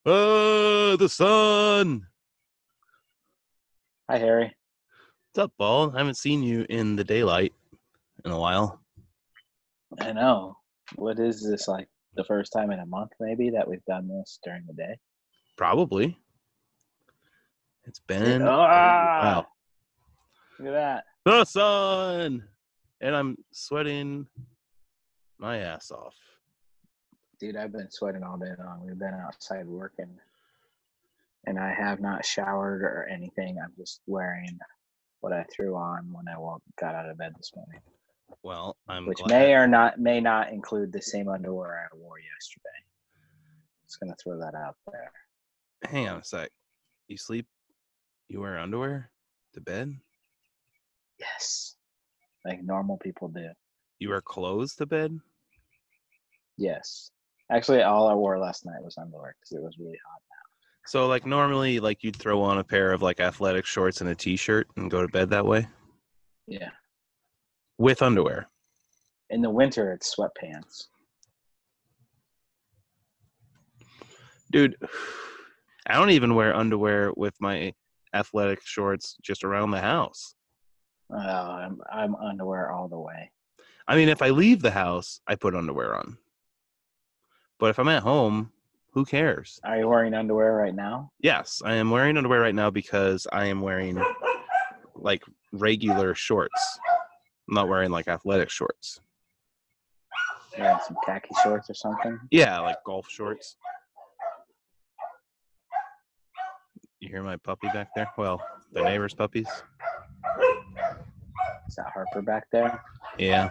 The sun. Hi, Harry. What's up, Ball? I haven't seen you in the daylight in a while. I know. What is this, like the first time in a month maybe that we've done this during the day? Probably. It's been a Ah! while. Look at that. The sun. And I'm sweating my ass off. Dude, I've been sweating all day long. We've been outside working, and I have not showered or anything. I'm just wearing what I threw on when I got out of bed this morning. Well, I'm Which glad. may not include the same underwear I wore yesterday. Just gonna throw that out there. Hang on a sec. You wear underwear to bed? Yes. Like normal people do. You wear clothes to bed? Yes. Actually, all I wore last night was underwear because it was really hot. So, like, normally, like, you'd throw on a pair of, like, athletic shorts and a t-shirt and go to bed that way? Yeah. With underwear? In the winter, it's sweatpants. Dude, I don't even wear underwear with my athletic shorts just around the house. I'm underwear all the way. I mean, if I leave the house, I put underwear on. But if I'm at home, who cares? Are you wearing underwear right now? Yes, I am wearing underwear right now because I am wearing, like, regular shorts. I'm not wearing, like, athletic shorts. Wearing some khaki shorts or something? Yeah, like golf shorts. You hear my puppy back there? Well, the neighbor's puppies. Is that Harper back there? Yeah.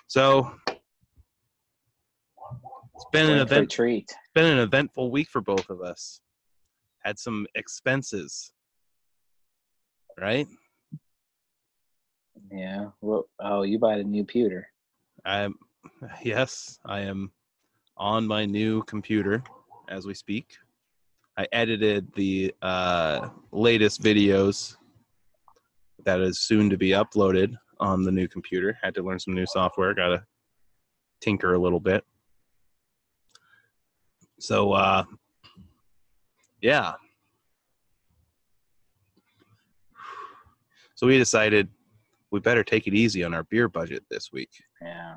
So it's been an eventful week for both of us. Had some expenses, right? Yeah. Well, you bought a new computer. Yes, I am on my new computer as we speak. I edited the latest videos that is soon to be uploaded on the new computer. Had to learn some new software. Got to tinker a little bit. So, yeah. So we decided we better take it easy on our beer budget this week. Yeah.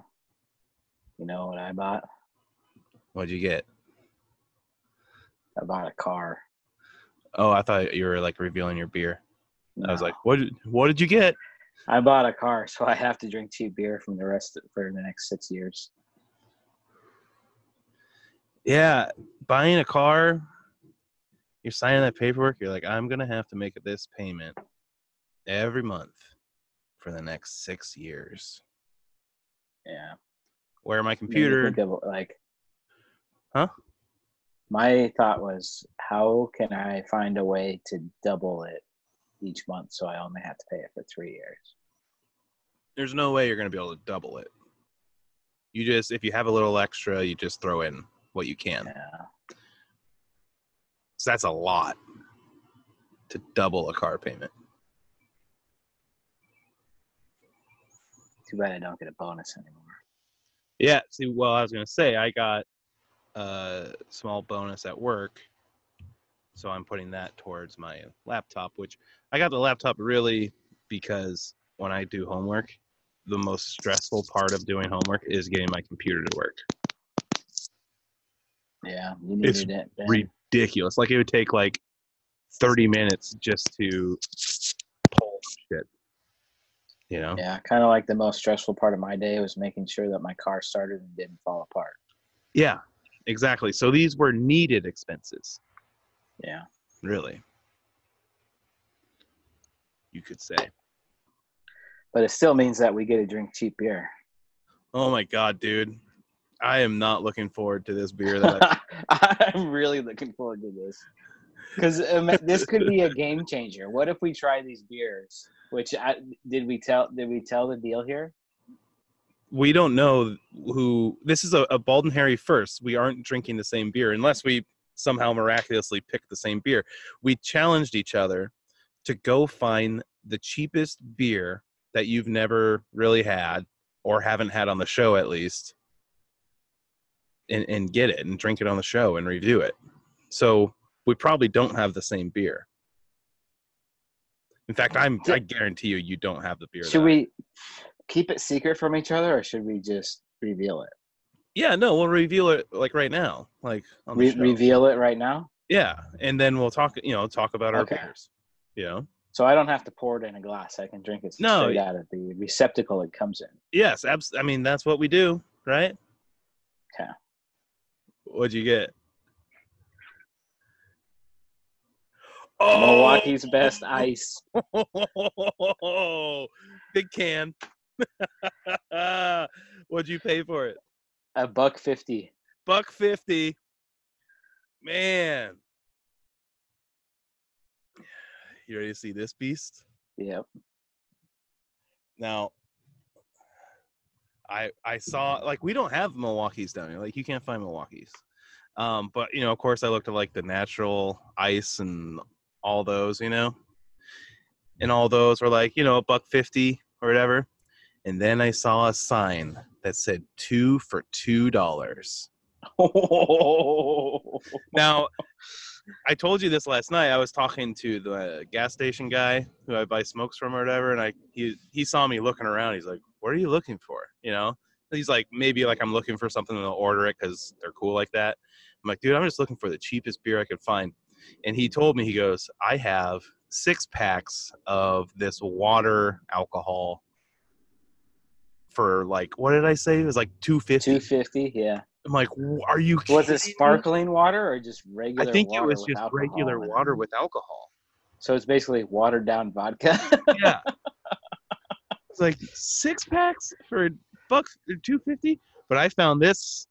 You know what I bought? What'd you get? I bought a car. Oh, I thought you were like revealing your beer. No. I was like, what did you get? I bought a car, so I have to drink cheap beer for the next 6 years. Yeah, buying a car, you're signing that paperwork, you're like, I'm going to have to make this payment every month for the next 6 years. Yeah. Where my computer... Think of, like... Huh? My thought was, how can I find a way to double it each month so I only have to pay it for 3 years? There's no way you're going to be able to double it. You just, if you have a little extra, you just throw in what you can. Yeah. So that's a lot to double a car payment. Too bad I don't get a bonus anymore. Yeah, see, well, I was going to say, I got a small bonus at work, so I'm putting that towards my laptop, which I got the laptop really because when I do homework, the most stressful part of doing homework is getting my computer to work. Yeah, you needed it. Ridiculous. Like, it would take like 30 minutes just to pull shit. You know? Yeah, kind of like the most stressful part of my day was making sure that my car started and didn't fall apart. Yeah, exactly. So these were needed expenses. Yeah. Really. You could say. But it still means that we get to drink cheap beer. Oh my God, dude. I am not looking forward to this beer that I'm really looking forward to this. Because this could be a game changer. What if we try these beers? Did we tell the deal here? We don't know who. This is a Bald and Harry first. We aren't drinking the same beer unless we somehow miraculously pick the same beer. We challenged each other to go find the cheapest beer that you've never really had or haven't had on the show at least, and get it and drink it on the show and review it. So we probably don't have the same beer. In fact, I guarantee you don't have the beer. Should we keep it secret from each other, or should we just reveal it? Yeah, no, we'll reveal it like right now, like on the show. Reveal it right now? Yeah, and then we'll talk about our Okay. beers. You know? So I don't have to pour it in a glass. I can drink it straight out of the receptacle it comes in. Yes, I mean, that's what we do, right? Okay. What'd you get? Milwaukee's Best Ice. Big can. What'd you pay for it? $1.50. $1.50. Man. You ready to see this beast? Yep. Now, I saw, like, we don't have Milwaukee's down here. Like, you can't find Milwaukee's. But, of course, I looked at, like, the natural ice and all those, and all those were, like, $1.50 or whatever. And then I saw a sign that said 2 for $2. Now, I told you this last night. I was talking to the gas station guy who I buy smokes from or whatever, and he saw me looking around. He's like, "What are you looking for?" He's like, maybe like I'm looking for something and they'll order it because they're cool like that. I'm like, dude, I'm just looking for the cheapest beer I could find. And he told me, he goes, I have 6 packs of this water alcohol for, like, what did I say? It was like $2.50. $2.50, yeah. I'm like, are you kidding Was it sparkling water or just regular water? I think it was just alcohol regular water with alcohol. So it's basically watered down vodka. Yeah. It's like 6 packs for $2.50. But I found this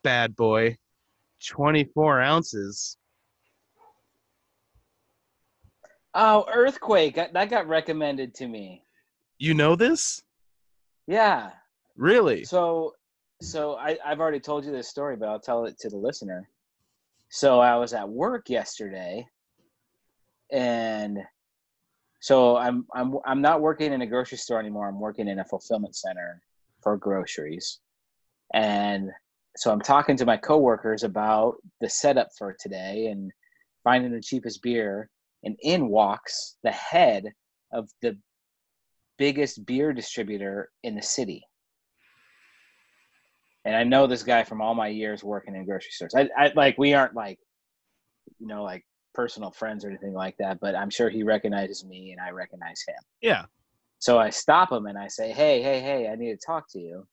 bad boy, 24 ounces. Oh, Earthquake. That got recommended to me. You know this? Yeah. Really? So I've already told you this story, but I'll tell it to the listener. So I was at work yesterday, and so I'm not working in a grocery store anymore. I'm working in a fulfillment center for groceries. And so I'm talking to my coworkers about the setup for today and finding the cheapest beer, and in walks the head of the biggest beer distributor in the city. And I know this guy from all my years working in grocery stores. I like, we aren't like, like personal friends or anything like that, but I'm sure he recognizes me and I recognize him. Yeah. So I stop him and I say, hey, I need to talk to you.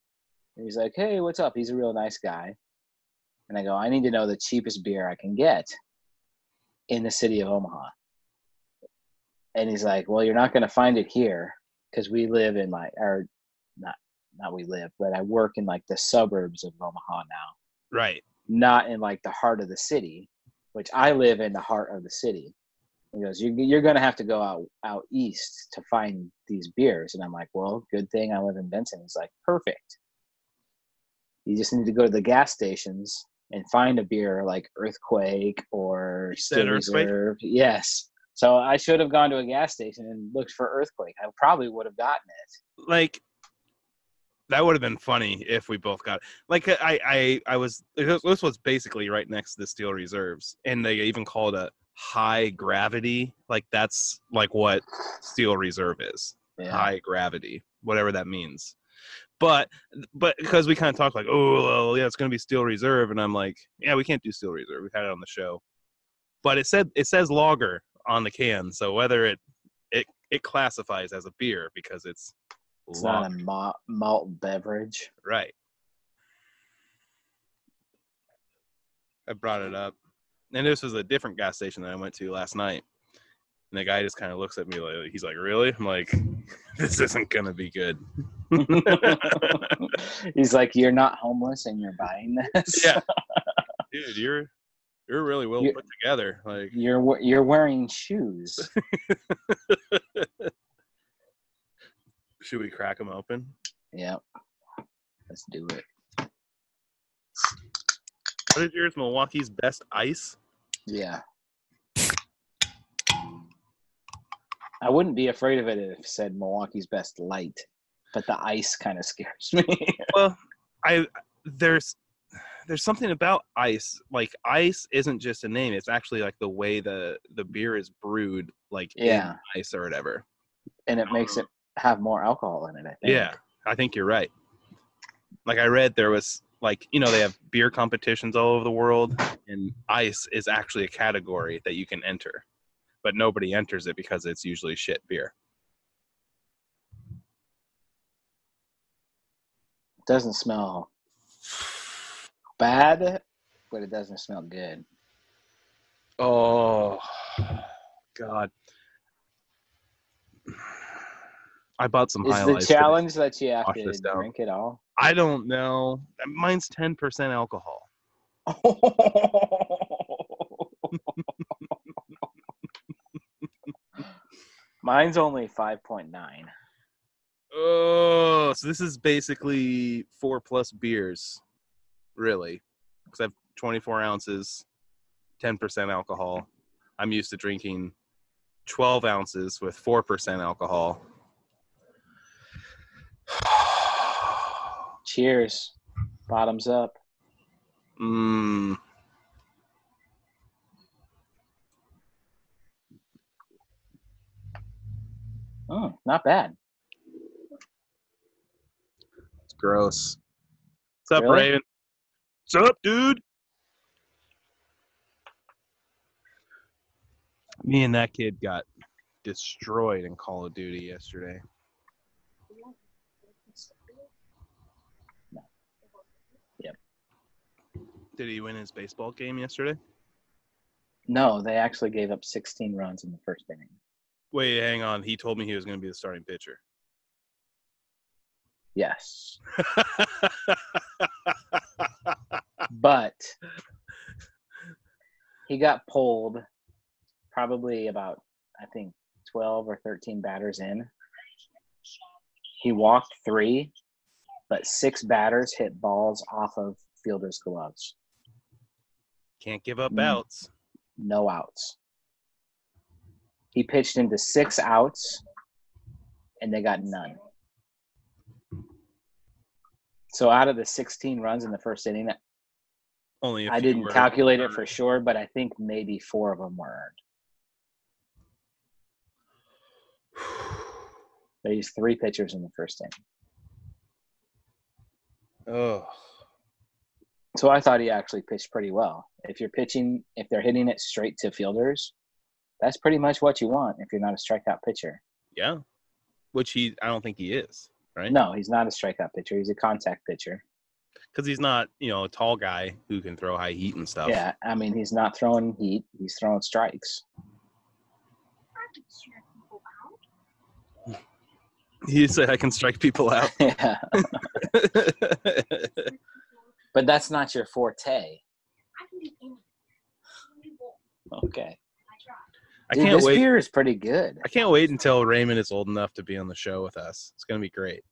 And he's like, hey, what's up? He's a real nice guy. And I go, I need to know the cheapest beer I can get in the city of Omaha. And he's like, well, you're not going to find it here because we live in not we live, but I work in like the suburbs of Omaha now. Right. Not in like the heart of the city, which I live in the heart of the city. He goes, you're going to have to go out east to find these beers. And I'm like, well, good thing I live in Benson. He's like, perfect. You just need to go to the gas stations and find a beer like Earthquake or Steel Reserve. Yes. So I should have gone to a gas station and looked for Earthquake. I probably would have gotten it. Like, that would have been funny if we both got it. Like, this was basically right next to the Steel Reserves, and they even called it a high gravity. Like, that's like what Steel Reserve is. Yeah. High gravity, whatever that means. But because we kind of talked like, oh, well, yeah, it's going to be Steel Reserve. And I'm like, yeah, we can't do Steel Reserve. We've had it on the show. But it says lager on the can. So whether it classifies as a beer because it's not a malt beverage. Right. I brought it up. And this was a different gas station that I went to last night. And the guy just kind of looks at me like, he's like, really? I'm like, this isn't going to be good. He's like, you're not homeless and you're buying this? Yeah. Dude, you're really well put together. Like, you're wearing shoes. Should we crack them open? Yep. Let's do it. What is yours? Milwaukee's Best Ice? Yeah. I wouldn't be afraid of it if it said Milwaukee's Best Light. but the ice kind of scares me. Well, there's something about ice. Like ice isn't just a name; it's actually like the way the beer is brewed, like in ice or whatever. And it makes it have more alcohol in it, I think. Yeah, I think you're right. Like I read there was like, they have beer competitions all over the world, and ice is actually a category that you can enter, but nobody enters it because it's usually shit beer. It doesn't smell bad, but it doesn't smell good. Oh, God. I bought some Is the highlights challenge that you have Wash to this down. drink it all? I don't know. Mine's 10% alcohol. Mine's only 5.9. Oh, so this is basically 4+ beers, really. Because I have 24 ounces, 10% alcohol. I'm used to drinking 12 ounces with 4% alcohol. Cheers. Bottoms up. Not bad. It's gross. What's up, Really? Raven? What's up, dude? Me and that kid got destroyed in Call of Duty yesterday. Yep. Did he win his baseball game yesterday? No, they actually gave up 16 runs in the first inning. Wait, hang on. He told me he was going to be the starting pitcher. Yes. But he got pulled probably about, I think, 12 or 13 batters in. He walked 3, but 6 batters hit balls off of fielders' gloves. Can't give up outs. No outs. He pitched into 6 outs, and they got none. So out of the 16 runs in the first inning, I didn't calculate it for sure, but I think maybe 4 of them were earned. They used 3 pitchers in the first inning. Oh. So I thought he actually pitched pretty well. If they're hitting it straight to fielders, that's pretty much what you want if you're not a strikeout pitcher. Yeah. Which I don't think he is, right? No, he's not a strikeout pitcher. He's a contact pitcher. Because he's not, a tall guy who can throw high heat and stuff. Yeah, I mean, he's not throwing heat. He's throwing strikes. He said, I can strike people out. Yeah. But that's not your forte. Okay. Dude, this beer is pretty good. I can't wait until Raymond is old enough to be on the show with us. It's going to be great.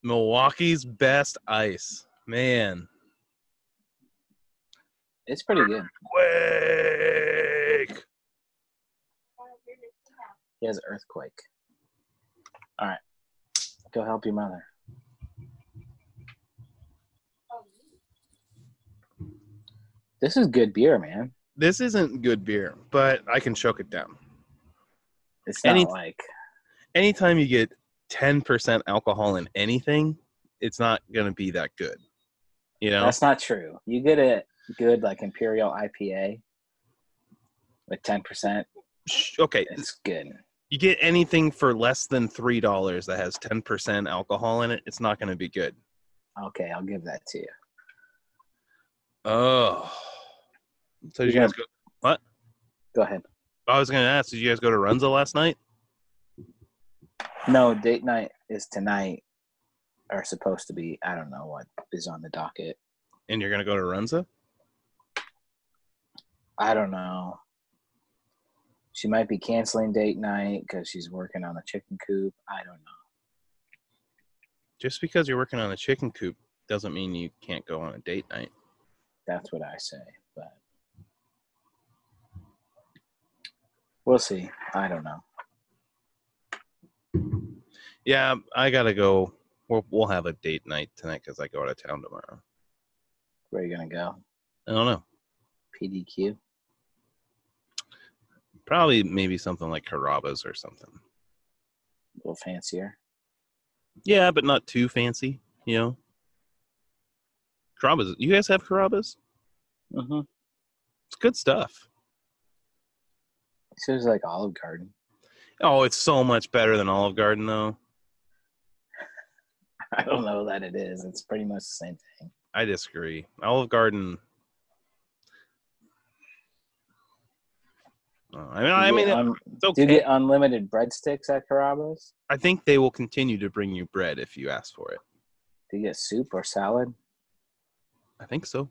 Milwaukee's Best Ice. Man. It's pretty good. Wake! He has earthquake. All right. Go help your mother. This is good beer, man. This isn't good beer, but I can choke it down. It's not anytime you get 10% alcohol in anything, it's not going to be that good. That's not true. You get a good Imperial IPA with 10%. Okay. It's good. You get anything for less than $3 that has 10% alcohol in it, it's not going to be good. Okay, I'll give that to you. Oh. So did you guys go? What? Go ahead. I was going to ask, did you guys go to Runza last night? No, date night is tonight, or supposed to be. I don't know what is on the docket. And you're going to go to Runza? I don't know. She might be canceling date night because she's working on the chicken coop. I don't know. Just because you're working on a chicken coop doesn't mean you can't go on a date night. That's what I say, but we'll see. I don't know. Yeah, I gotta go. We'll have a date night tonight because I go out of town tomorrow. Where are you gonna go? I don't know. PDQ. Probably maybe something like Carrabba's or something. A little fancier. Yeah, but not too fancy. You know, Carrabba's. You guys have Carrabba's? Mm-hmm. It's good stuff. It seems like Olive Garden. Oh, it's so much better than Olive Garden, though. I don't know that it is. It's pretty much the same thing. I disagree. Olive Garden. I mean, it's okay. Do you get unlimited breadsticks at Carrabba's? I think they will continue to bring you bread if you ask for it. Do you get soup or salad? I think so.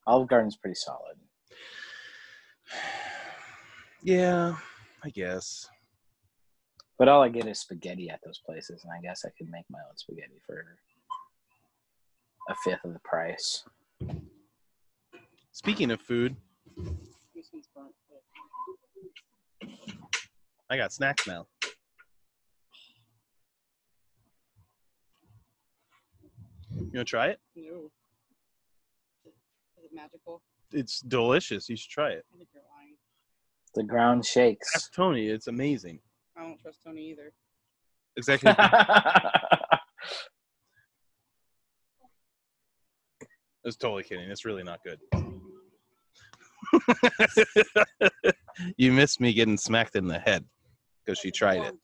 Olive Garden's pretty solid. Yeah, I guess. But all I get is spaghetti at those places, and I guess I could make my own spaghetti for a fifth of the price. Speaking of food, I got snacks now. You want to try it? No. Is it magical? It's delicious. You should try it. I think you're lying. The ground shakes. Ask Tony. It's amazing. I don't trust Tony either. Exactly. I was totally kidding. It's really not good. You missed me getting smacked in the head because she tried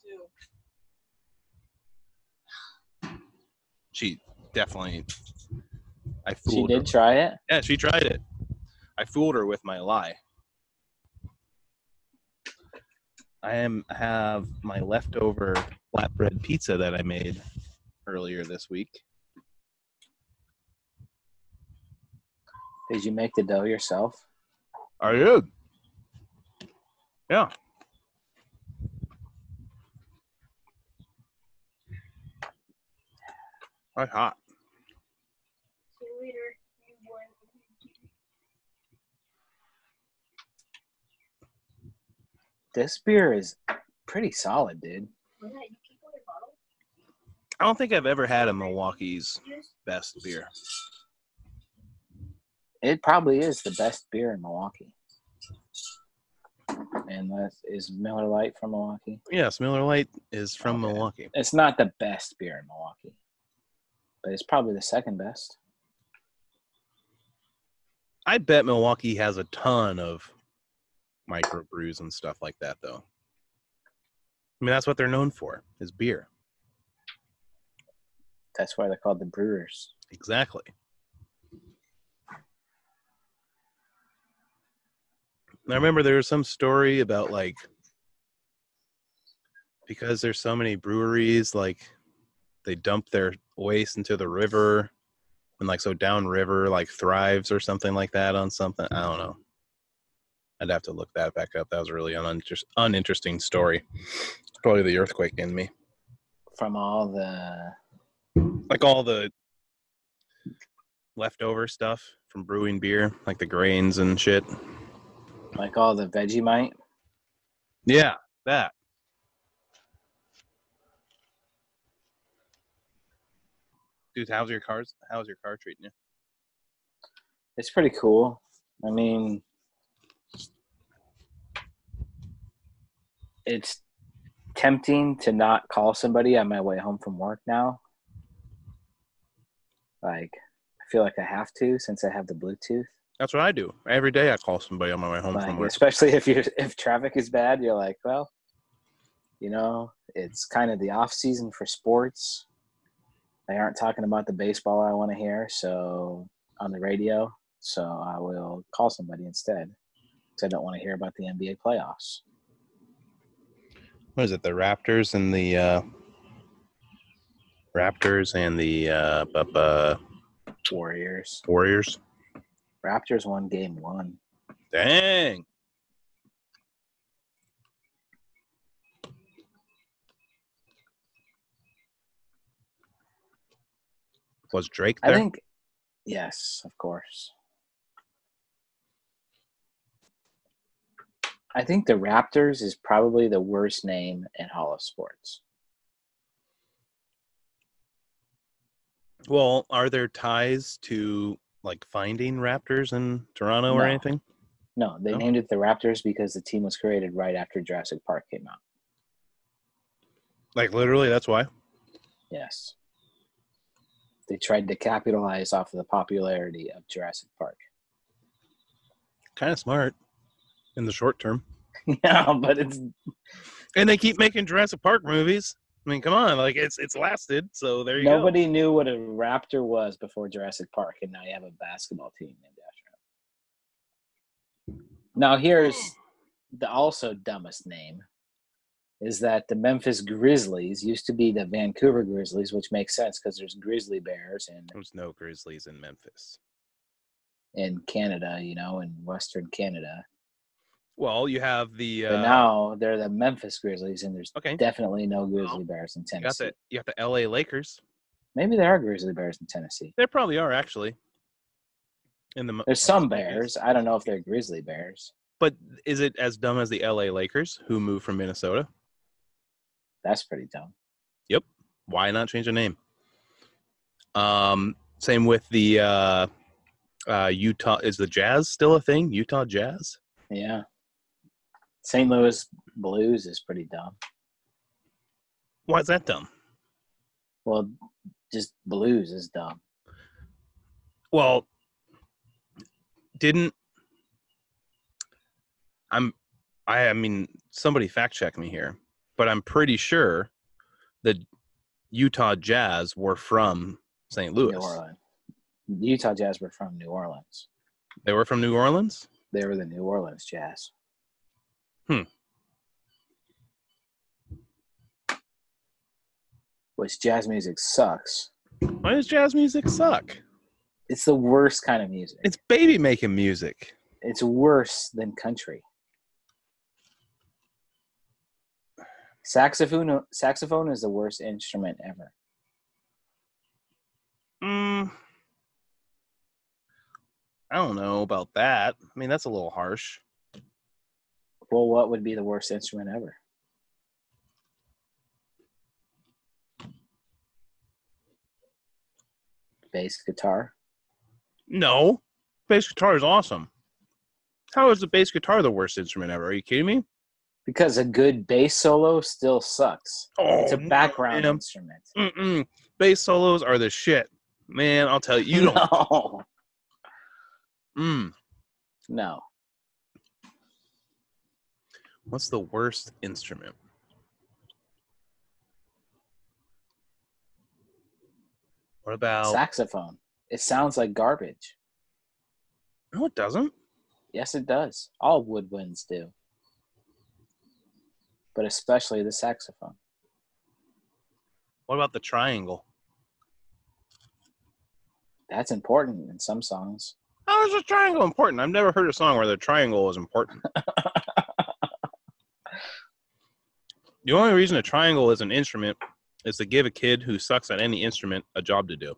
it. She definitely. I fooled She her. did try it? Yeah, she tried it. I fooled her with my lie. I have my leftover flatbread pizza that I made earlier this week. Did you make the dough yourself? I did. Yeah. That's hot. See you later. This beer is pretty solid, dude. I don't think I've ever had a Milwaukee's best beer. It probably is the best beer in Milwaukee. And that is Miller Lite from Milwaukee. Yes, Miller Lite is from Okay. Milwaukee. It's not the best beer in Milwaukee, but it's probably the second best. I bet Milwaukee has a ton of microbrews and stuff like that, though. I mean, that's what they're known for, is beer. That's why they're called the Brewers. Exactly. I remember there was some story about, like, because there's so many breweries, like, they dump their waste into the river, and, like, so downriver, like, thrives or something like that on something. I don't know. I'd have to look that back up. That was a really uninteresting story. Probably the earthquake in me. From all the... Like all the leftover stuff from brewing beer, like the grains and shit. Like all the Vegemite? Yeah, that. Dude, how's your car treating you? It's pretty cool. I mean, it's tempting to not call somebody on my way home from work now. Like, I feel like I have to since I have the Bluetooth. That's what I do. Every day I call somebody on my way home from work. Especially if traffic is bad, you're like, well, you know, it's kind of the off season for sports. They aren't talking about the baseball I want to hear, so on the radio. So I will call somebody instead because I don't want to hear about the NBA playoffs. What is it? The Raptors and the Warriors. Warriors. Raptors won game 1. Dang. Was Drake there? I think, yes, of course. I think the Raptors is probably the worst name in all of sports. Well, are there ties to like finding raptors in Toronto or No. anything? No, they No? named it the Raptors because the team was created right after Jurassic Park came out. Like literally, that's why. Yes. They tried to capitalize off of the popularity of Jurassic Park. Kind of smart in the short term. Yeah, but it's And they keep making Jurassic Park movies. I mean, come on, like it's lasted, so there you nobody knew what a raptor was before Jurassic Park, and now you have a basketball team named after him. Now here's the also dumbest name is that the Memphis Grizzlies used to be the Vancouver Grizzlies, which makes sense because there's grizzly bears go. There's no Grizzlies in Memphis. in Canada, in Western Canada. Well, you have the But now they're the Memphis Grizzlies, and there's okay. definitely no grizzly bears in Tennessee. You got the LA Lakers. Maybe there are grizzly bears in Tennessee. There probably are actually. There's some bears. I don't know if they're grizzly bears. But is it as dumb as the LA Lakers who moved from Minnesota? That's pretty dumb. Yep. Why not change the name? Same with the Utah. Is the Jazz still a thing? Utah Jazz? Yeah. St. Louis Blues is pretty dumb. Why is that dumb? Well, just blues is dumb. Well, I mean, somebody fact check me here, but I'm pretty sure the Utah Jazz were from St. Louis. New Orleans. The Utah Jazz were from New Orleans. They were from New Orleans? They were the New Orleans Jazz. Which jazz music sucks. Why does jazz music suck? It's the worst kind of music. It's baby making music. It's worse than country. Saxophone is the worst instrument ever. I don't know about that. I mean, that's a little harsh. Well, what would be the worst instrument ever? Bass guitar? No. Bass guitar is awesome. How is the bass guitar the worst instrument ever? Are you kidding me? Because a good bass solo still sucks. It's a background instrument. Bass solos are the shit. Man, I'll tell you. You don't. No. No. What's the worst instrument? What about saxophone? It sounds like garbage. No, it doesn't. Yes, it does. All woodwinds do. But especially the saxophone. What about the triangle? That's important in some songs. How is a triangle important? I've never heard a song where the triangle was important. The only reason a triangle is an instrument is to give a kid who sucks at any instrument a job to do.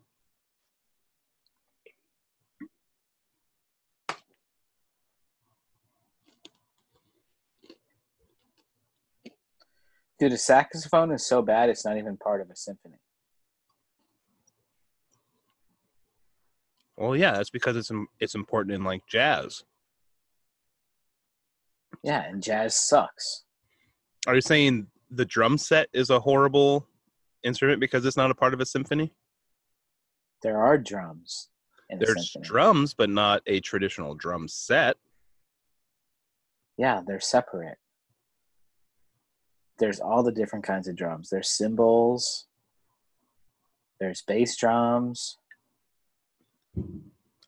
Dude, a saxophone is so bad it's not even part of a symphony. Well, yeah, that's because it's important in like jazz. Yeah, and jazz sucks. Are you saying the drum set is a horrible instrument because it's not a part of a symphony? There are drums in There's a symphony. drums, but not a traditional drum set. Yeah, they're separate. There's all the different kinds of drums. There's cymbals. There's bass drums.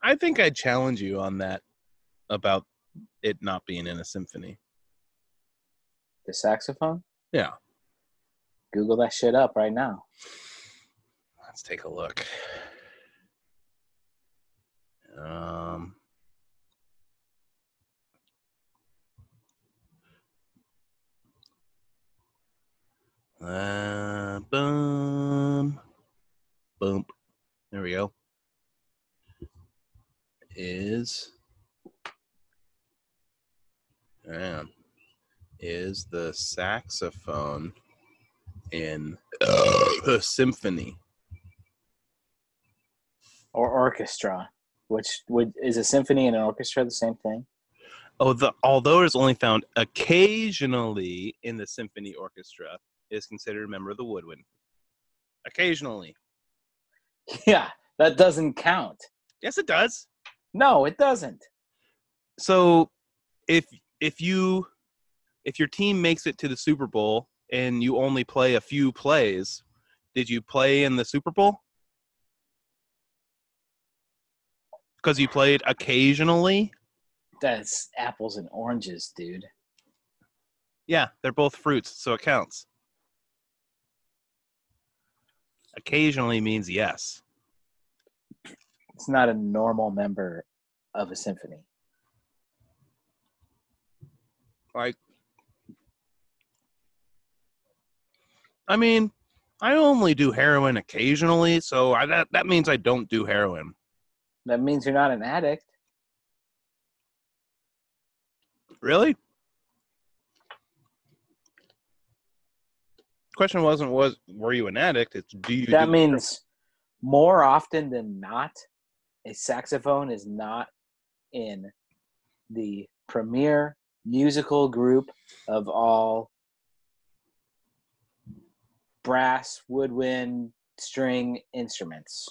I think I'd challenge you on that about it not being in a symphony. The saxophone? Yeah. Google that shit up right now. Let's take a look. Boom. Boom. There we go. Is. is the saxophone in the symphony. Or orchestra, which is a symphony and an orchestra the same thing? Although it's only found occasionally in the symphony orchestra, it is considered a member of the woodwind. Occasionally. Yeah, that doesn't count. Yes, it does. No, it doesn't. So if your team makes it to the Super Bowl and you only play a few plays, did you play in the Super Bowl? Because you played occasionally? That's apples and oranges, dude. Yeah, they're both fruits, so it counts. Occasionally means yes. It's not a normal member of a symphony. Like, I mean, I only do heroin occasionally, so that means I don't do heroin. That means you're not an addict. Really? Question wasn't were you an addict? It's do you That do means more often than not, a saxophone is not in the premier musical group of all brass, woodwind, string instruments.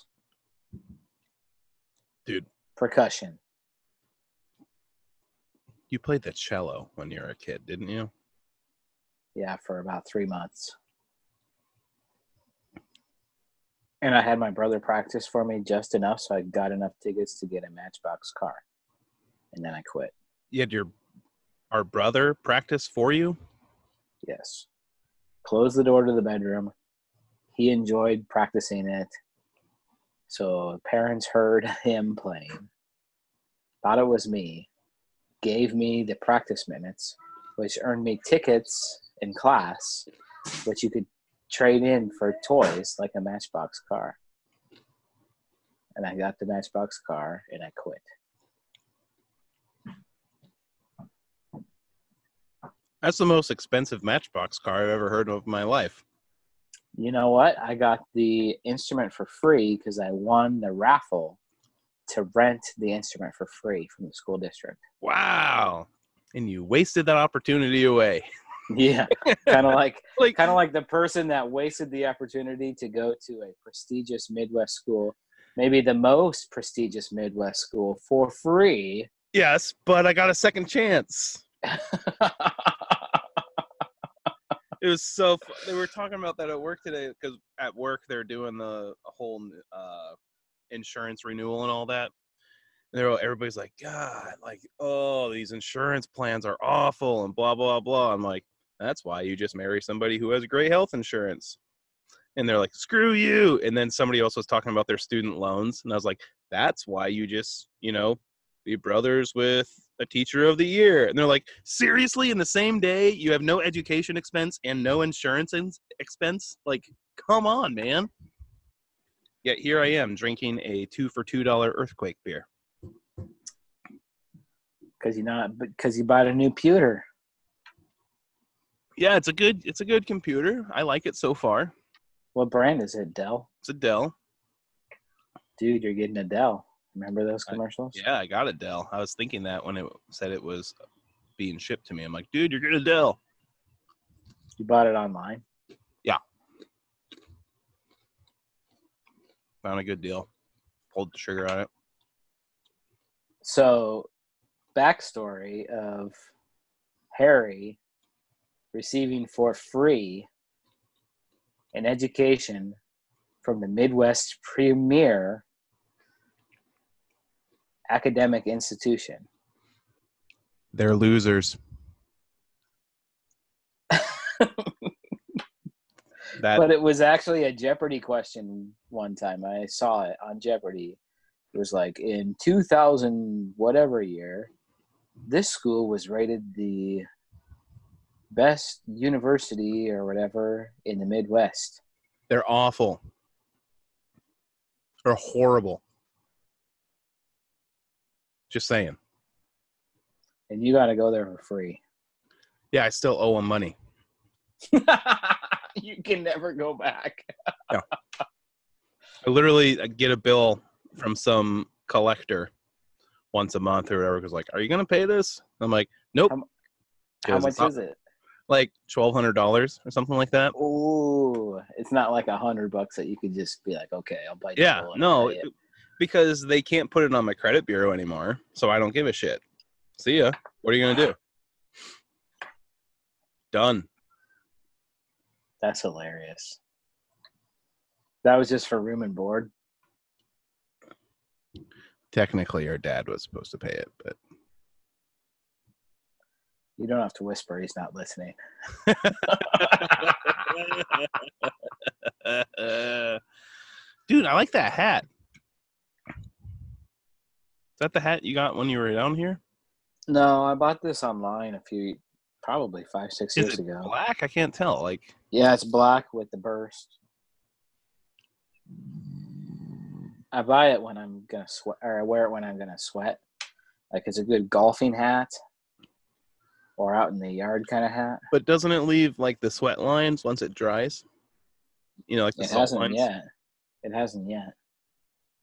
Dude, Percussion. you played the cello when you were a kid, didn't you? Yeah, for about 3 months. And I had my brother practice for me just enough so I got enough tickets to get a Matchbox car. And then I quit. You had our brother practice for you? Yes. Closed the door to the bedroom. He enjoyed practicing it. So parents heard him playing, thought it was me, gave me the practice minutes, which earned me tickets in class, which you could trade in for toys like a Matchbox car. And I got the Matchbox car and I quit. That's the most expensive Matchbox car I've ever heard of in my life. You know what? I got the instrument for free because I won the raffle to rent the instrument for free from the school district. Wow. And you wasted that opportunity away. Yeah, kind of like Like, the person that wasted the opportunity to go to a prestigious Midwest school, maybe the most prestigious Midwest school, for free. yes, but I got a second chance. It was so fun. They were talking about that at work today because at work they're doing the whole insurance renewal and all that. And everybody's like, God, like, oh, these insurance plans are awful and blah, blah, blah. I'm like, that's why you just marry somebody who has great health insurance. And they're like, screw you. And then somebody else was talking about their student loans. And I was like, that's why you just, be brothers with a teacher of the year. And they're like, seriously, in the same day, you have no education expense and no insurance expense? Like, come on, man. Yet here I am drinking a 2 for $2 Earthquake beer. Because you bought a new pewter. Yeah, it's a good computer. I like it so far. What brand is it, Dell? It's a Dell. Dude, you're getting a Dell. Remember those commercials? Yeah, I got a Dell. I was thinking that when it said it was being shipped to me. I'm like, dude, you're getting a Dell. You bought it online? Yeah. Found a good deal. Pulled the trigger on it. So, backstory of Harry receiving for free an education from the Midwest premier academic institution. They're losers. But it was actually a Jeopardy question one time. I saw it on Jeopardy. It was like, in 2000 whatever year, this school was rated the best university or whatever in the Midwest. They're awful. They're horrible. Just saying. And you got to go there for free. Yeah, I still owe him money. You can never go back. I literally get a bill from some collector once a month or whatever. Because like, are you gonna pay this? I'm like, nope. How 'Cause much it's not- is it? Like $1,200 or something like that. Ooh, it's not like $100 that you could just be like, okay, I'll bite the Yeah, bullet and no, pay it. because they can't put it on my credit bureau anymore, so I don't give a shit. See ya. What are you gonna do? Done. That's hilarious. That was just for room and board. Technically, your dad was supposed to pay it, but You don't have to whisper. He's not listening. dude, I like that hat. Is that the hat you got when you were down here? No, I bought this online probably 5-6 Is years it ago. black? I can't tell. Like, Yeah, it's black with the burst. I buy it when I'm gonna sweat, or I wear it when I'm gonna sweat. Like it's a good golfing hat, or out in the yard kind of hat. but doesn't it leave like the sweat lines once it dries? You know, like the It salt hasn't lines. yet. It hasn't yet.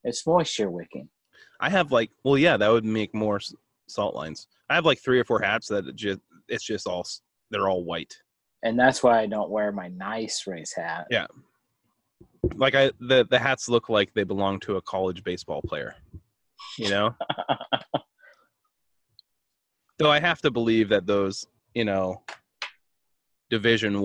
It's moisture wicking. I have like, well, yeah, that would make more salt lines. I have like 3 or 4 hats that it's just all they're all white. And that's why I don't wear my nice race hat. Yeah. Like the hats look like they belong to a college baseball player. You know? Though I have to believe that those, Division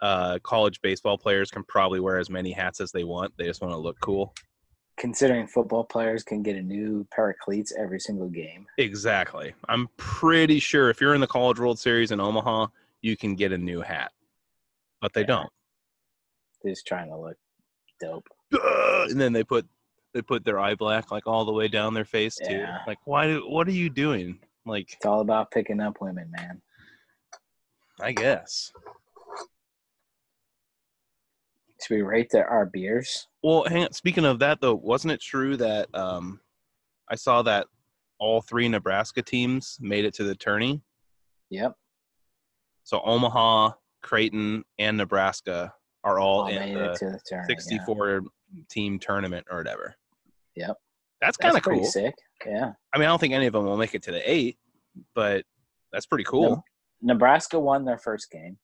I college baseball players can probably wear as many hats as they want. They just want to look cool. Considering football players can get a new pair of cleats every single game. Exactly. I'm pretty sure if you're in the College World Series in Omaha, you can get a new hat. But they Yeah. don't. They're just trying to look dope. And then they put their eye black like all the way down their face too. Yeah. Like, what are you doing? Like, It's all about picking up women, man. I guess. Should we rate our beers? Well, hang on. Speaking of that, though, wasn't it true that I saw that all 3 Nebraska teams made it to the tourney? Yep. So Omaha, Creighton, and Nebraska are all in made the it to the tournament. 64-team tournament or whatever. Yep. That's kind of pretty cool. sick. Yeah. I mean, I don't think any of them will make it to the 8, but that's pretty cool. Nebraska won their first game.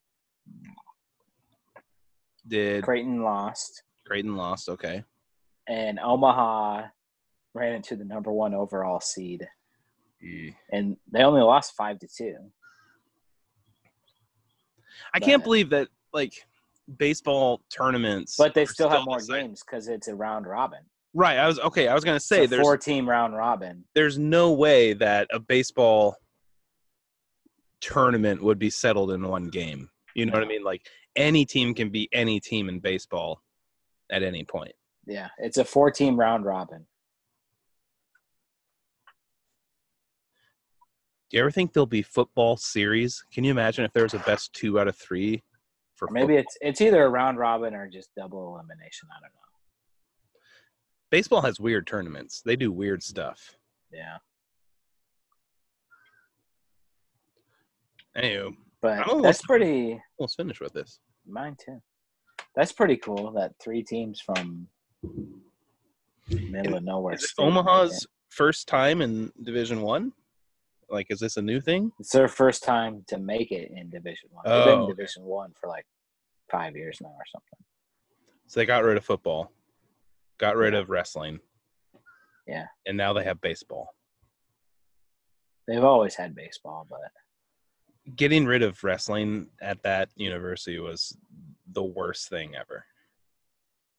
Did Creighton lost. Creighton lost? Okay. And Omaha ran into the number 1 overall seed. And they only lost 5-2. I can't believe that, like, baseball tournaments. But they still have more decided. games because it's a round robin. Right. I was going to say it's a 4-team round robin. There's no way that a baseball tournament would be settled in one game. You know what I mean? Like, any team can beat any team in baseball at any point. Yeah, it's a 4-team round robin. Do you ever think there'll be football series? Can you imagine if there was a best 2 out of 3 for Or maybe football? it's either a round robin or just double elimination. I don't know. Baseball has weird tournaments. They do weird stuff. Yeah. Anywho, But I'm that's pretty – almost finished with this. mine too. That's pretty cool that 3 teams from middle of nowhere. Is it state make Omaha's it. first time in Division I? Like, is this a new thing? It's their first time to make it in Division I. They've been in Division I for like 5 years now or something. So they got rid of football, got rid of wrestling. Yeah. And now they have baseball. They've always had baseball, but Getting rid of wrestling at that university was the worst thing ever.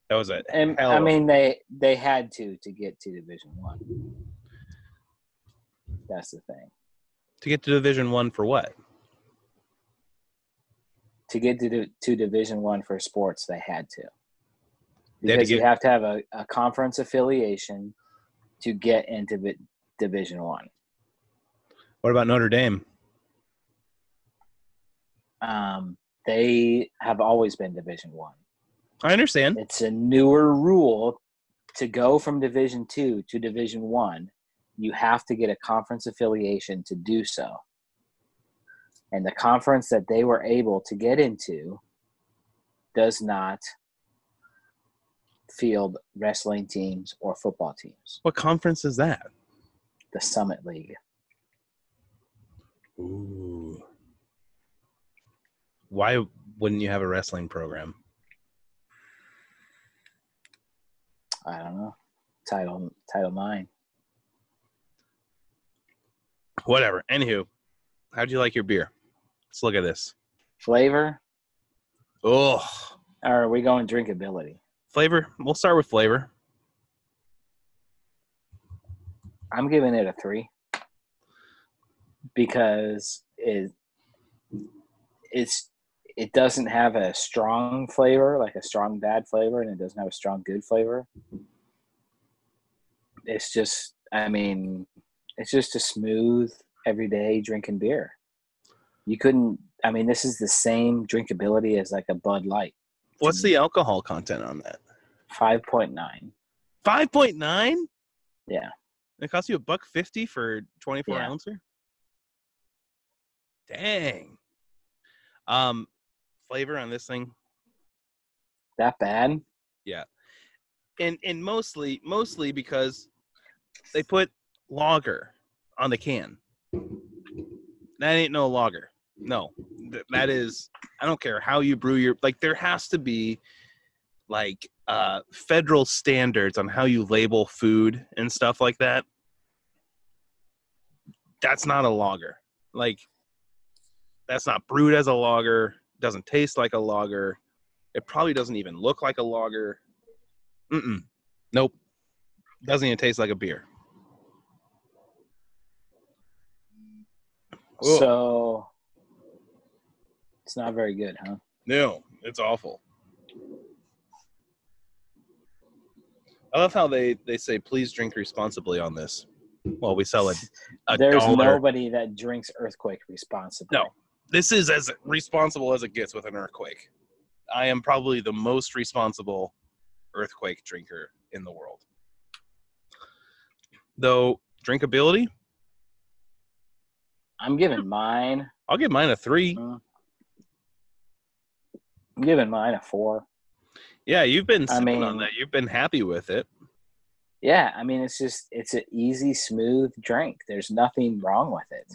That was a and hell I of- mean they had to get to Division I. That's the thing. to get to Division I for what? To get to Division I for sports, they had to. They had to Because you get- have to have a conference affiliation to get into Division I. What about Notre Dame? They have always been Division I. I understand. It's a newer rule to go from Division II to Division I. You have to get a conference affiliation to do so. And the conference that they were able to get into does not field wrestling teams or football teams. What conference is that? The Summit League. Ooh. Why wouldn't you have a wrestling program? I don't know. Title IX. Whatever. Anywho, how'd you like your beer? Let's look at this. Flavor? Oh, Or are we going drinkability? flavor. We'll start with flavor. I'm giving it a 3 because it doesn't have a strong flavor, like a strong bad flavor, and it doesn't have a strong good flavor. It's just, it's just a smooth, everyday drinking beer. You couldn't, this is the same drinkability as like a Bud Light. What's the alcohol content on that? 5.9. 5.9? Yeah. It cost you $1.50 for 24 Yeah. ouncer? Dang. Flavor on this thing? That bad? Yeah. And mostly because they put lager on the can. That ain't no lager. No. That is, I don't care how you brew your, like, there has to be like federal standards on how you label food and stuff like that. That's not a lager. Like, that's not brewed as a lager. Doesn't taste like a lager. It probably doesn't even look like a lager. Nope. Doesn't even taste like a beer. Ugh. So it's not very good, huh? No, it's awful. I love how they say, please drink responsibly on this. Well, we sell a There's dollar. nobody that drinks Earthquake responsibly. No, this is as responsible as it gets with an Earthquake. I am probably the most responsible Earthquake drinker in the world. Though, drinkability, I'm giving mine. I'll give mine a 3. I'm giving mine a 4. Yeah, you've been I sipping on mean- that. You've been happy with it. Yeah, it's an easy, smooth drink. There's nothing wrong with it.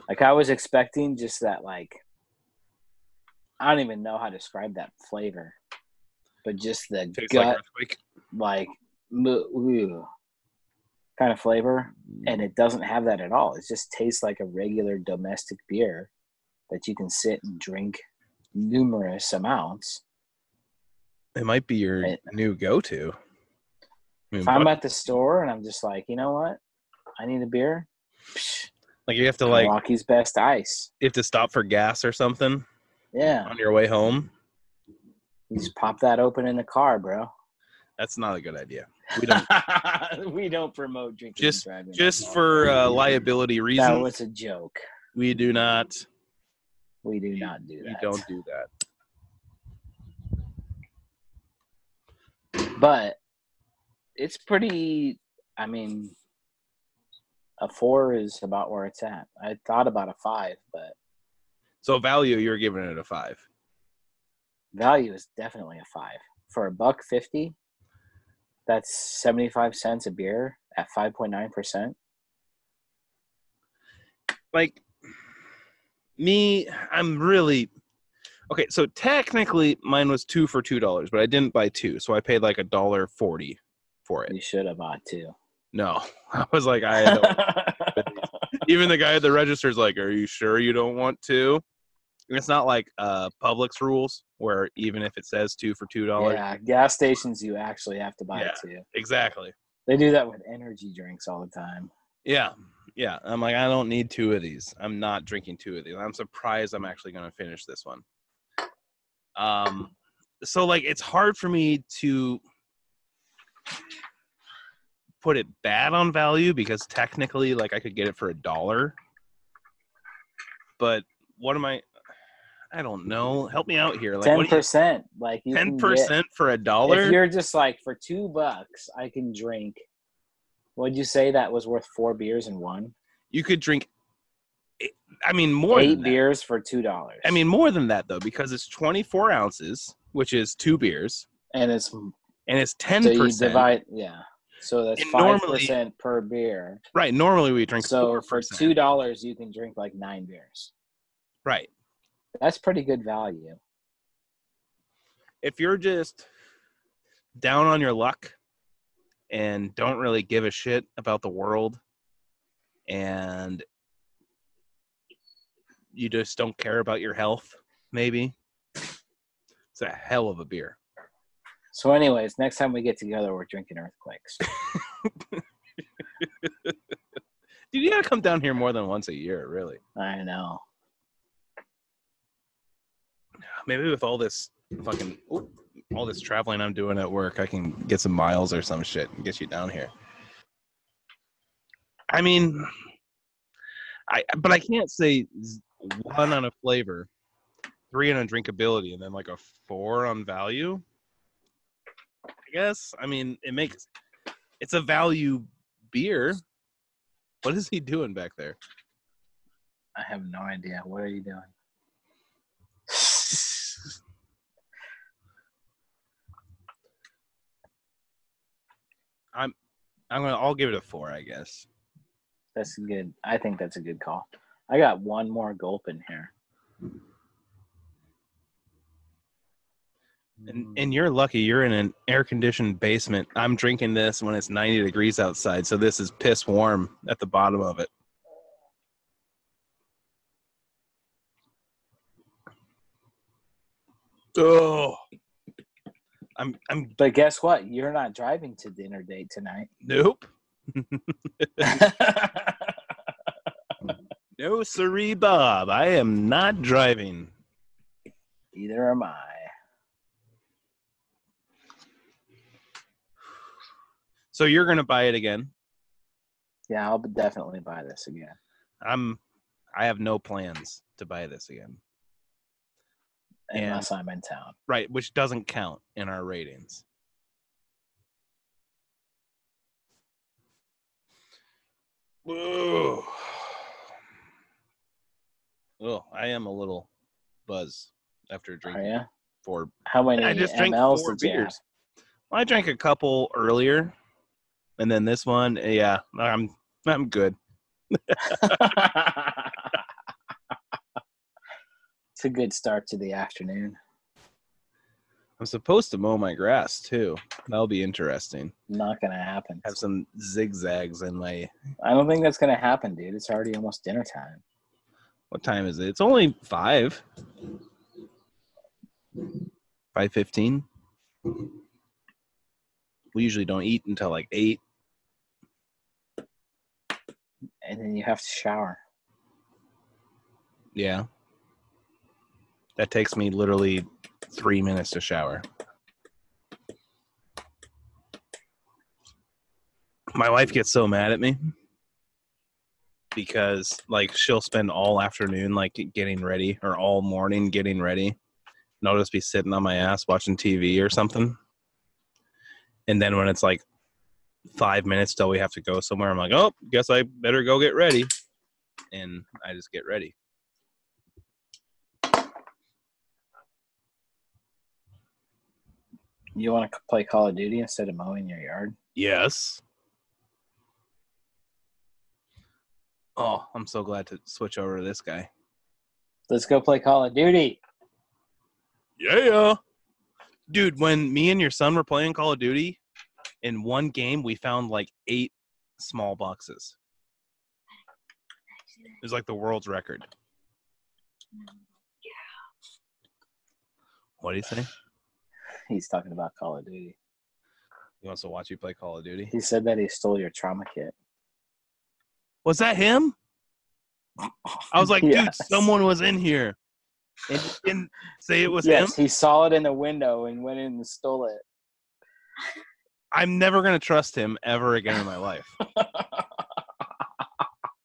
Like, I was expecting just that, like, I don't even know how to describe that flavor, but just the Tastes gut, like Earthquake. like, kind of flavor, and it doesn't have that at all. It just tastes like a regular domestic beer that you can sit and drink numerous amounts. It might be your new go-to. If I'm at the store and I'm just like, you know what, I need a beer. Like, you have to like Milwaukee's Best Ice. you have to stop for gas or something Yeah, on your way home. you just pop that open in the car, bro. That's not a good idea. We don't We don't promote drinking just and driving. just for liability that reasons. was a joke. We do not. We do not do We that. don't do that. But it's pretty. A 4 is about where it's at. I thought about a 5, but So value, you're giving it a 5. value is definitely a 5 for $1.50. That's 75 cents a beer at 5.9%. Like, me, I'm really okay. So technically, mine was 2 for $2, but I didn't buy 2, so I paid like $1.40 for it. You should have bought 2. No, I was like, even the guy at the register is like, "Are you sure you don't want 2?" And it's not like Publix rules where even if it says 2 for $2, Yeah, gas stations you actually have to buy it too. exactly. They do that with energy drinks all the time. Yeah. I'm like, I don't need 2 of these. I'm not drinking 2 of these. I'm surprised I'm actually going to finish this one. So like, it's hard for me to put it bad on value because technically, like, I could get it for $1. But what am I don't know. Help me out here. Like 10%. Like, you can 10% get, for $1? if you're just like, for $2, I can drink. What'd you say that was worth 4 beers in one? You could drink. I mean, more 8 than that. beers for $2. I mean, more than that, though, because it's 24 ounces, which is 2 beers, and it's and it's 10%. so you divide, yeah. So that's And 5% per beer. Right. Normally we drink So 4%. for $2, you can drink like 9 beers. Right. That's pretty good value. If you're just down on your luck and don't really give a shit about the world and you just don't care about your health, maybe, it's a hell of a beer. So anyways, next time we get together, we're drinking Earthquakes. Dude, you gotta come down here more than once a year, really. I know. Maybe with all this all this traveling I'm doing at work, I can get some miles or some shit and get you down here. I mean, but I can't say 1 on a flavor, 3 on drinkability, and then like a 4 on value. I guess. I mean, it's a value beer. What is he doing back there? I have no idea. What are you doing? I'll give it a 4, I guess. That's good. I think that's a good call. I got one more gulp in here. And you're lucky. You're in an air-conditioned basement. I'm drinking this when it's 90 degrees outside, so this is piss warm at the bottom of it. Oh, But guess what? You're not driving to dinner date tonight. Nope. No, sirree, Bob. I am not driving. Either am I. So you're gonna buy it again? Yeah, I'll definitely buy this again. I have no plans to buy this again. Unless I'm in town. Right, which doesn't count in our ratings. Whoa. Oh, I am a little buzzed after drinking Are you? 4. How many I just drank mLs 4 did you have? beers. Well, I drank a couple earlier, and then this one, yeah, I'm good. It's a good start to the afternoon. I'm supposed to mow my grass too. That'll be interesting. Not gonna happen. Have some zigzags in my. I don't think that's gonna happen, dude. It's already almost dinner time. What time is it? It's only 5. 5:15. We usually don't eat until like 8. And then you have to shower. Yeah. That takes me literally 3 minutes to shower. My wife gets so mad at me because like she'll spend all afternoon like getting ready or all morning getting ready. And I'll just be sitting on my ass watching TV or something. And then when it's like 5 minutes till we have to go somewhere, I'm like, oh, guess I better go get ready. And I just get ready. You want to play Call of Duty instead of mowing your yard? Yes. Oh, I'm so glad to switch over to this guy. Let's go play Call of Duty. Yeah. Dude, when me and your son were playing Call of Duty, in one game, we found like 8 small boxes. It was like the world's record. What do you say? He's talking about Call of Duty. He wants to watch you play Call of Duty. He said that he stole your trauma kit. Was that him? I was like, Yes. dude, someone was in here. And he didn't say it was Yes, him? he saw it in the window and went in and stole it. I'm never going to trust him ever again in my life.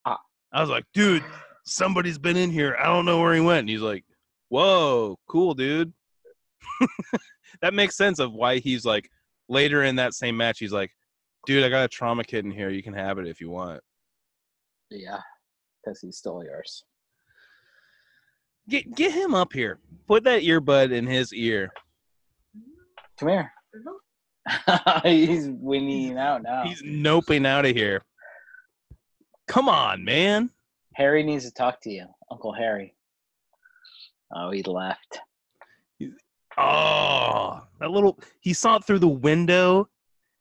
I was like, dude, somebody's been in here. I don't know where he went. And he's like, whoa, cool, dude. That makes sense of why he's like, later in that same match, he's like, dude, I got a trauma kit in here. You can have it if you want. Yeah, because he stole yours. Get him up here. Put that earbud in his ear. Come here. He's whinnying out now. He's noping out of here. Come on, man. Harry needs to talk to you, Uncle Harry. Oh, he left. Oh, he saw it through the window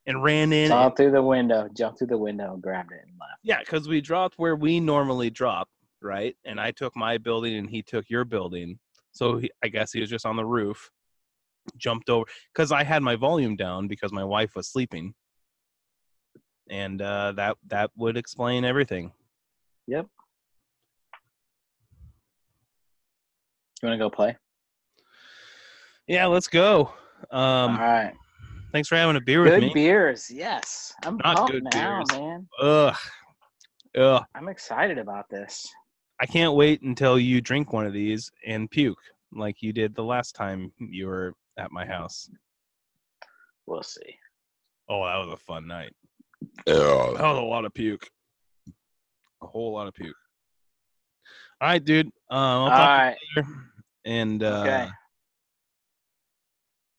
and ran in. Saw it through the window, jumped through the window, grabbed it, and left. Yeah, because we dropped where we normally drop, right? And I took my building and he took your building. So I guess he was just on the roof, jumped over. Because I had my volume down because my wife was sleeping. And that would explain everything. Yep. You want to go play? Yeah, let's go. All right. Thanks for having a beer with Good me. beers, yes. I'm Not pumped good now, beers. man. Ugh. I'm excited about this. I can't wait until you drink one of these and puke like you did the last time you were at my house. We'll see. Oh, that was a fun night. That was a lot of puke. A whole lot of puke. All right, dude. I'll talk to you later. And Okay.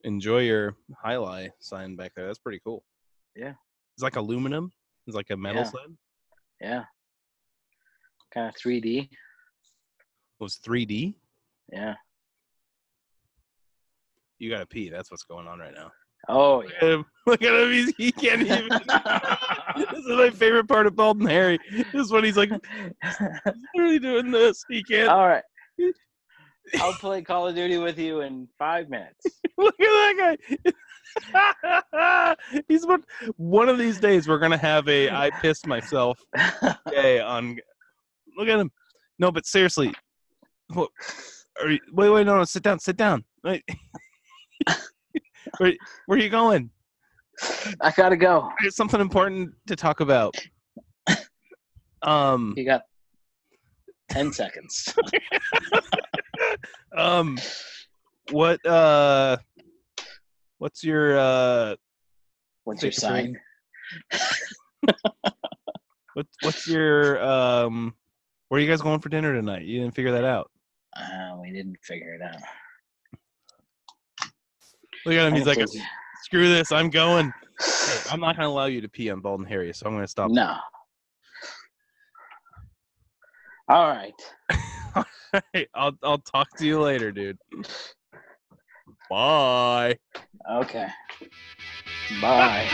enjoy your highlight sign back there. That's pretty cool. Yeah. It's like aluminum. It's like a metal Yeah. sign. Yeah. Kind of 3D. It was 3D. Yeah. You got to pee. That's what's going on right now. Oh, Look yeah. at him. Look at him. He can't even. This is my favorite part of Bald and Harry. This is when he's like, literally doing this. He can't. All right. I'll play Call of Duty with you in 5 minutes. Look at that guy. He's one of these days we're gonna have a I pissed myself day on. Look at him. No, but seriously. What, wait, no, sit down. Wait. Where are you going? I gotta go. There's something important to talk about. You got 10 seconds. What's your What's your sign? what's your where are you guys going for dinner tonight? You didn't figure that out. We didn't figure it out. Look at him. He's like, That's it. screw this. I'm going. Hey, I'm not going to allow you to pee on Bald and Harry, so I'm going to stop. No. All right. Hey, I'll talk to you later, dude. Bye. Okay. Bye.